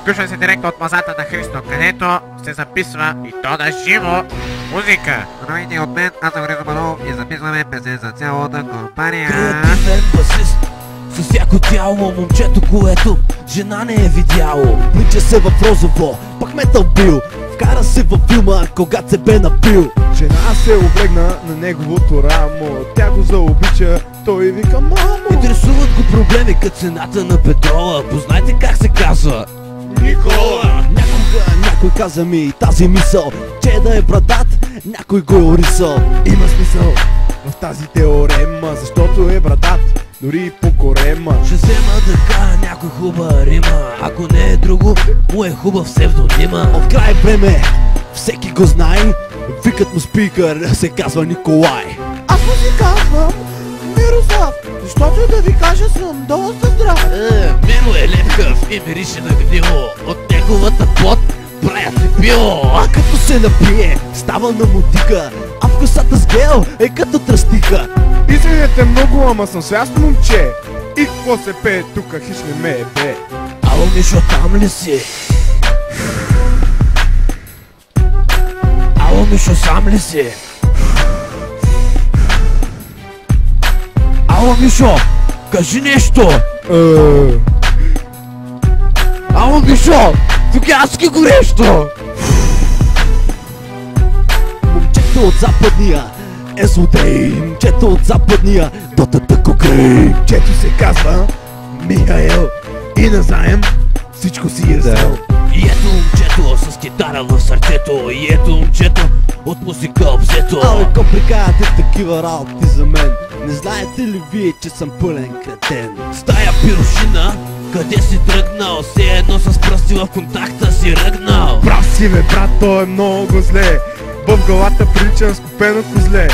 Включва се директно от мазата на Христо, където се записва и то на живо музика. Здравейте от мен, аз съм Христо Манов и записваме песен за цялата компания. Креативен басист с всяко тяло, момчето, което жена не е видяло. Влича се в розово, пак метал бил, вкара се във филма, когато се бе напил. Жена се облегна на неговото рамо, тя го заобича, той вика мамо. Интересуват го проблеми като цената на петрола. Познайте как се казва Никола. Някога някой каза ми тази мисъл, че да е брадат, някой го е орисал. Има смисъл в тази теорема, защото е брадат, дори и по корема. Ще взема да кажа някой хубава рима, ако не е друго, му е хубав псевдонима. От край време всеки го знае, викат му спикър, се казва Николай. Аз му си казвам Мирослав, защото да ви кажа съм доста здрав. Миро е лепкав и мирише на гнило, от неговата плот правят се пило. А като се напие, става на мотика, а в косата с гел е като тръстика. Извинете много, ама съм свясно момче. И какво се пее тука, хищ не ме е бе. Ало, Мишо, там ли си? Ало, Мишо, сам ли си? Ало, Мишо, кажи нещо! Ало, Мишо, тук е адски горещо! Момчето от западния е злодей, момчето от западния дотата кокей. Чето се казва Михаел и назаем всичко си е взел. И ето момчето с китара в сърцето, и ето момчето от музика обзето. Абе, ко прикарате такива работи за мен? Не знаете ли вие, че съм пълен кретен? Стая пирошина, къде си тръгнал? Все едно с пръсти в контакта си ръгнал. Прав си бе, брат, той е много зле. В главата прилича на скопено козле.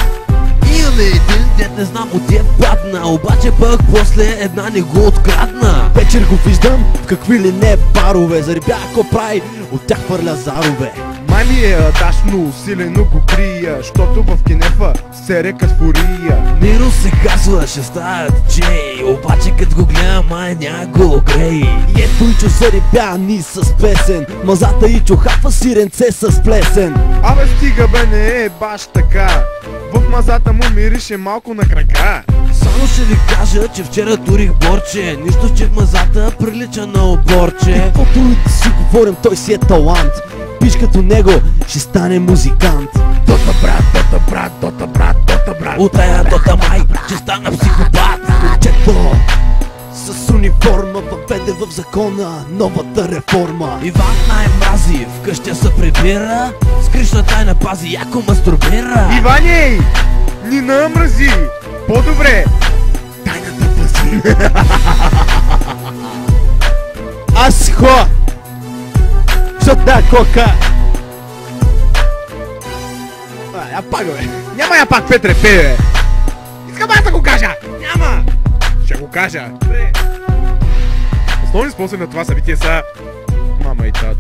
Имаме един дет, не знам от е падна, обаче пък после една не го открадна. Вечер го виждам в какви ли не барове, зарибя ако прави, от тях хвърля зарове. Май ми е дашно, силено го крия, щото в кенефа се река с фурия. Миро се казва, ще става диджей, обаче като го гледам, май няма го грей. И ето Ичо зарибя ни с песен, мазата Ичо хапва сиренце с плесен. Абе стига бе, не е баш така, в мазата му мирише малко на крака. Само ще ви кажа, че вчера турих борче, нищо че в мазата прилича на оборче. Каквото и да си говорим, той си е талант, пиш като него ще стане музикант. Дота брат, дота брат, дота брат, дота брат. От тая дота май ще стана психопат. Момчето с униформа въведе в закона новата реформа. Иван най-мрази, вкъща се прибира, с кришна тайна пази, яко мастурбира. Иваней, ни намрази, по-добре тайната пази. Аз си хора! Що тая кока? Я пак бе, няма я пак Петре пее бе. Искам аз да го кажа, няма. Ще го кажа. Основни способи на това събитие са мама и тато.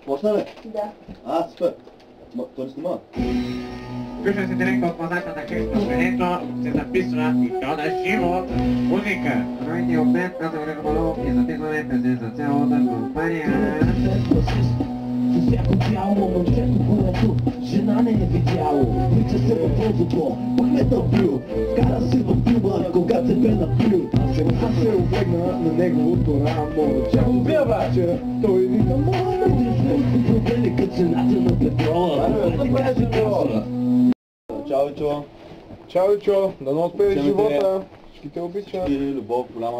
Почна ли? Да. Супер. Той не снима? Включва се директно от мазата на Христо, където се записва и то на живо музика. Здравейте от мен, аз съм Христо Манов и записваме песен за цялата компания. С всяко тяло, момчето, което жена не е видяло. Влича се в розово, пак метал бил, вкара се в филма, когато се бе напил. Жена се облегна на неговото рамо, тя го обича, той вика мамо. Проблеми като цената на петрола. Чао, Ичо. Чао, Ичо, да не отпееш Чао, живота, ще те обича. Любов голяма.